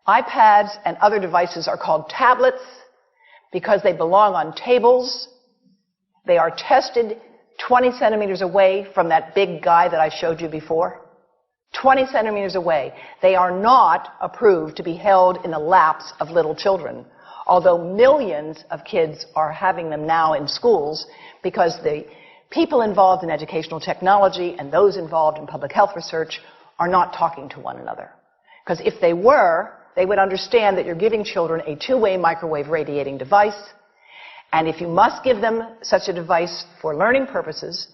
iPads and other devices are called tablets because they belong on tables. They are tested 20 centimeters away from that big guy that I showed you before. 20 centimeters away. They are not approved to be held in the laps of little children, although millions of kids are having them now in schools because the people involved in educational technology and those involved in public health research are not talking to one another. Because if they were, they would understand that you're giving children a two-way microwave radiating device, and if you must give them such a device for learning purposes,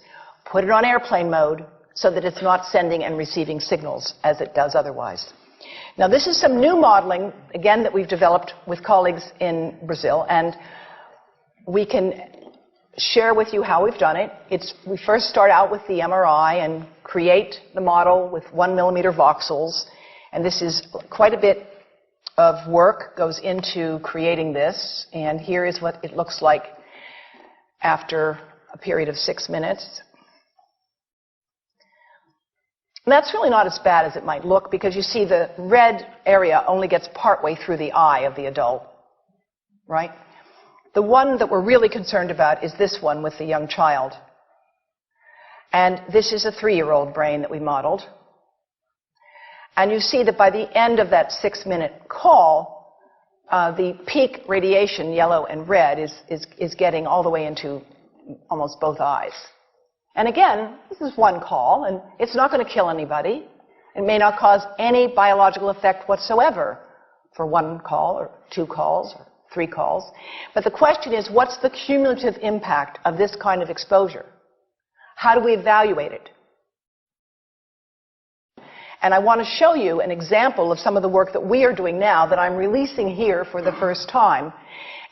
put it on airplane mode so that it's not sending and receiving signals as it does otherwise. Now, this is some new modeling, again, that we've developed with colleagues in Brazil, and we can share with you how we've done it. We first start out with the MRI and create the model with 1 millimeter voxels, and this is quite a bit of work goes into creating this, and here is what it looks like after a period of 6 minutes. And that's really not as bad as it might look, because you see the red area only gets partway through the eye of the adult, right? The one that we're really concerned about is this one with the young child. And this is a 3-year-old brain that we modeled. And you see that by the end of that 6-minute call, the peak radiation, yellow and red, is getting all the way into almost both eyes. And again, this is one call, and it's not going to kill anybody. It may not cause any biological effect whatsoever for 1 call or 2 calls or 3 calls. But the question is, what's the cumulative impact of this kind of exposure? How do we evaluate it? And I want to show you an example of some of the work that we are doing now that I'm releasing here for the first time.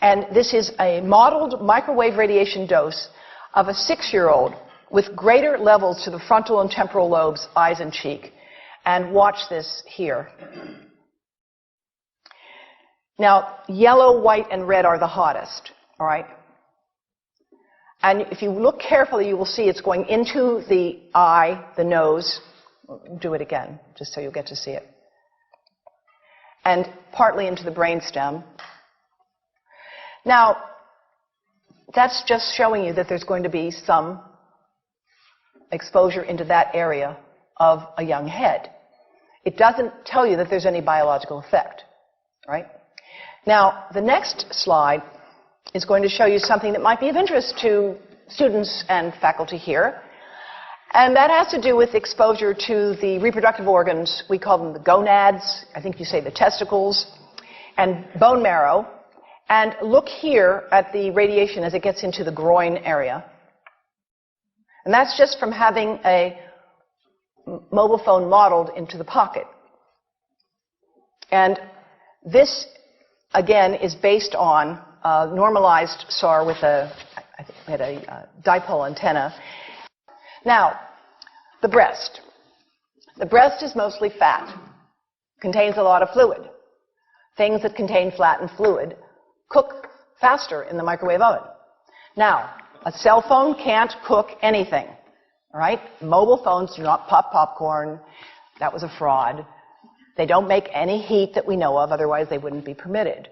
And this is a modeled microwave radiation dose of a 6-year-old with greater levels to the frontal and temporal lobes, eyes and cheek. And watch this here. Now, yellow, white, and red are the hottest, all right? And if you look carefully, you will see it's going into the eye, the nose. Do it again, just so you'll get to see it. And partly into the brainstem. Now, that's just showing you that there's going to be some exposure into that area of a young head. It doesn't tell you that there's any biological effect, right? Now, the next slide is going to show you something that might be of interest to students and faculty here. And that has to do with exposure to the reproductive organs. We call them the gonads. I think you say the testicles. And bone marrow. And look here at the radiation as it gets into the groin area. And that's just from having a mobile phone modeled into the pocket. And this, again, is based on a normalized SAR with a dipole antenna. Now, the breast. The breast is mostly fat, contains a lot of fluid. Things that contain fat and fluid cook faster in the microwave oven. Now, a cell phone can't cook anything, all right? Mobile phones do not pop popcorn. That was a fraud. They don't make any heat that we know of, otherwise they wouldn't be permitted.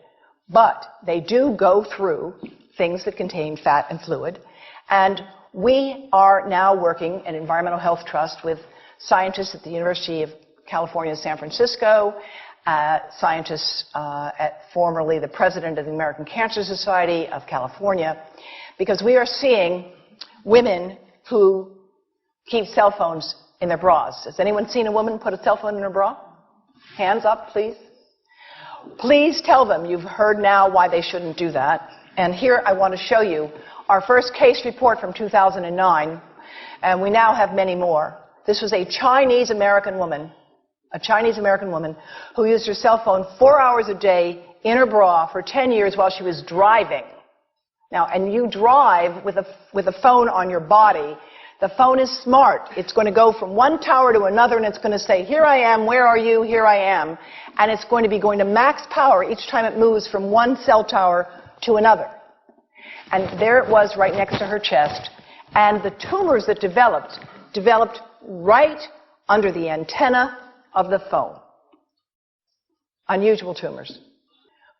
But they do go through things that contain fat and fluid, and we are now working at Environmental Health Trust with scientists at the University of California, San Francisco, scientists at formerly the president of the American Cancer Society of California, because we are seeing women who keep cell phones in their bras. Has anyone seen a woman put a cell phone in her bra? Hands up, please. Please tell them you've heard now why they shouldn't do that. And here I want to show you our first case report from 2009, and we now have many more. This was a Chinese-American woman who used her cell phone 4 hours a day in her bra for 10 years while she was driving. Now, and you drive with a phone on your body. The phone is smart. It's going to go from one tower to another, and it's going to say, here I am, where are you, here I am. And it's going to be going to max power each time it moves from one cell tower to another. And there it was right next to her chest. And the tumors that developed right under the antenna of the phone. unusual tumors.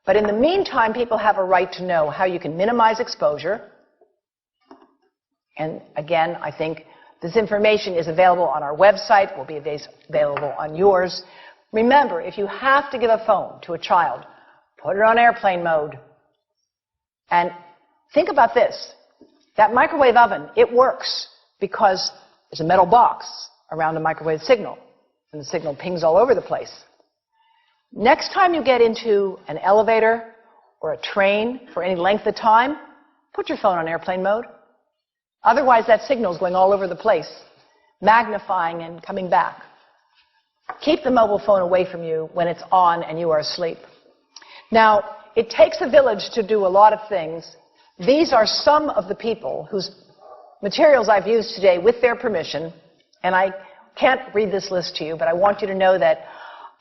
But in the meantime, people have a right to know how you can minimize exposure. And again, I think this information is available on our website, will be available on yours. Remember, if you have to give a phone to a child, put it on airplane mode. And think about this. That microwave oven, it works because there's a metal box around the microwave signal, and the signal pings all over the place. Next time you get into an elevator or a train for any length of time, put your phone on airplane mode. Otherwise, that signal is going all over the place, magnifying and coming back. Keep the mobile phone away from you when it's on and you are asleep. Now, it takes a village to do a lot of things. These are some of the people whose materials I've used today with their permission, and I can't read this list to you, but I want you to know that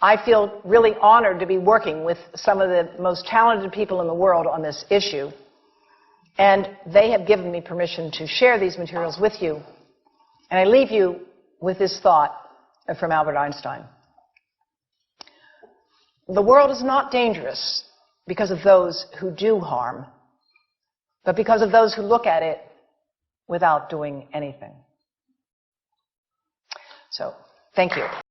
I feel really honored to be working with some of the most talented people in the world on this issue. And they have given me permission to share these materials with you. And I leave you with this thought from Albert Einstein. The world is not dangerous because of those who do harm, but because of those who look at it without doing anything. So, thank you.